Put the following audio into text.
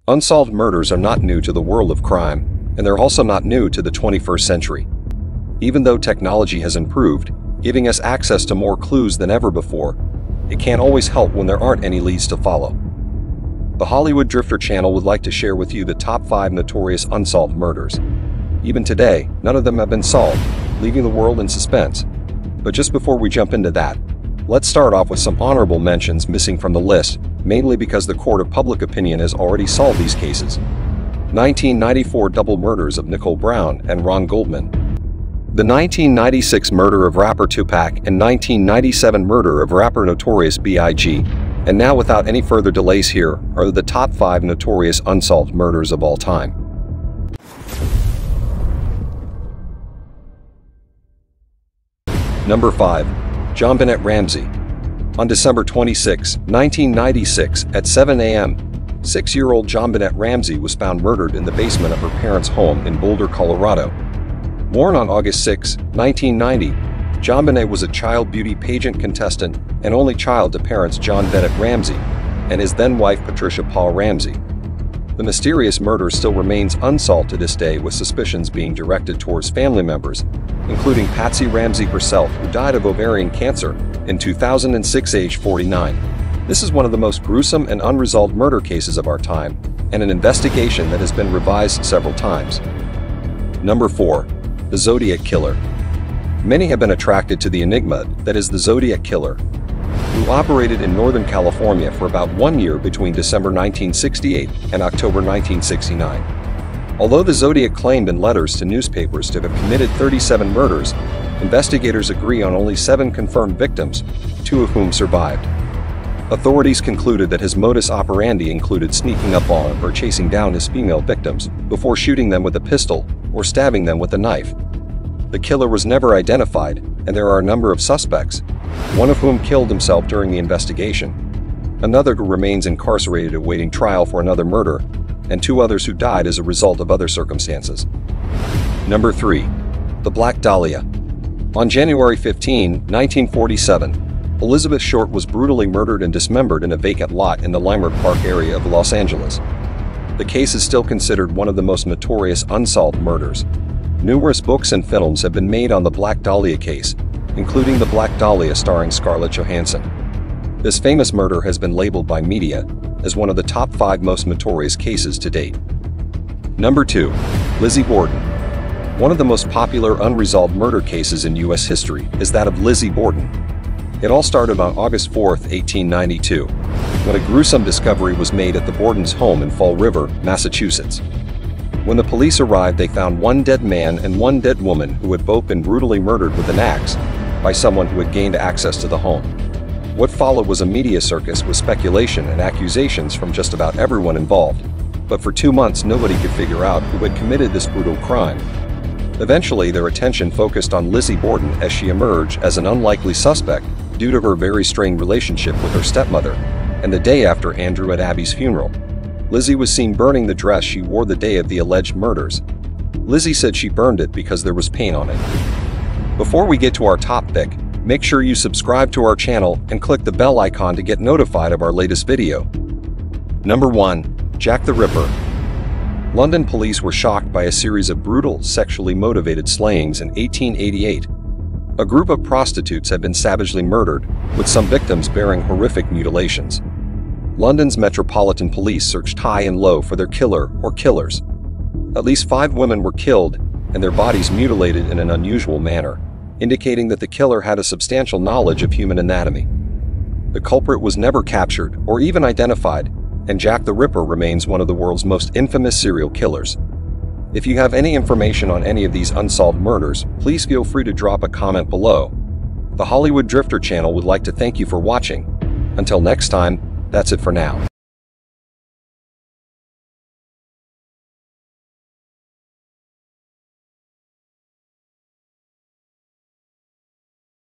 Unsolved murders are not new to the world of crime, and they're also not new to the 21st century. Even though technology has improved, giving us access to more clues than ever before, it can't always help when there aren't any leads to follow. The Hollywood Drifter channel would like to share with you the top 5 notorious unsolved murders. Even today, none of them have been solved, leaving the world in suspense. But just before we jump into that, let's start off with some honorable mentions missing from the list, mainly because the court of public opinion has already solved these cases. 1994 double murders of Nicole Brown and Ron Goldman. The 1996 murder of rapper Tupac and 1997 murder of rapper Notorious B.I.G. And now, without any further delays, here are the top 5 notorious unsolved murders of all time. Number 5. JonBenet Ramsey. On December 26, 1996, at 7 a.m., 6-year-old JonBenet Ramsey was found murdered in the basement of her parents' home in Boulder, Colorado. Born on August 6, 1990, JonBenet was a child beauty pageant contestant and only child to parents John Bennett Ramsey and his then-wife Patricia Paul Ramsey. The mysterious murder still remains unsolved to this day, with suspicions being directed towards family members, including Patsy Ramsey herself, who died of ovarian cancer in 2006, age 49. This is one of the most gruesome and unresolved murder cases of our time, and an investigation that has been revised several times. Number 4. The Zodiac Killer. Many have been attracted to the enigma that is the Zodiac Killer, who operated in Northern California for about 1 year between December 1968 and October 1969. Although the Zodiac claimed in letters to newspapers to have committed 37 murders, investigators agree on only 7 confirmed victims, 2 of whom survived. Authorities concluded that his modus operandi included sneaking up on or chasing down his female victims before shooting them with a pistol or stabbing them with a knife. The killer was never identified, and there are a number of suspects, one of whom killed himself during the investigation, another who remains incarcerated awaiting trial for another murder, and 2 others who died as a result of other circumstances. Number 3. The Black Dahlia. On January 15, 1947, Elizabeth Short was brutally murdered and dismembered in a vacant lot in the Leimert Park area of Los Angeles. The case is still considered one of the most notorious unsolved murders. Numerous books and films have been made on the Black Dahlia case, including The Black Dahlia starring Scarlett Johansson. This famous murder has been labeled by media as one of the top 5 most notorious cases to date. Number 2. Lizzie Borden. One of the most popular unresolved murder cases in U.S. history is that of Lizzie Borden. It all started on August 4, 1892, when a gruesome discovery was made at the Bordens' home in Fall River, Massachusetts. When the police arrived, they found 1 dead man and 1 dead woman who had both been brutally murdered with an axe by someone who had gained access to the home. What followed was a media circus with speculation and accusations from just about everyone involved, but for 2 months nobody could figure out who had committed this brutal crime. Eventually, their attention focused on Lizzie Borden as she emerged as an unlikely suspect due to her very strained relationship with her stepmother, and the day after Andrew and Abby's funeral, Lizzie was seen burning the dress she wore the day of the alleged murders. Lizzie said she burned it because there was paint on it. Before we get to our top pick, make sure you subscribe to our channel and click the bell icon to get notified of our latest video. Number 1. Jack the Ripper. London police were shocked by a series of brutal, sexually motivated slayings in 1888. A group of prostitutes had been savagely murdered, with some victims bearing horrific mutilations. London's Metropolitan Police searched high and low for their killer or killers. At least 5 women were killed, and their bodies mutilated in an unusual manner, indicating that the killer had a substantial knowledge of human anatomy. The culprit was never captured or even identified, and Jack the Ripper remains one of the world's most infamous serial killers. If you have any information on any of these unsolved murders, please feel free to drop a comment below. The Hollywood Drifter channel would like to thank you for watching. Until next time, that's it for now.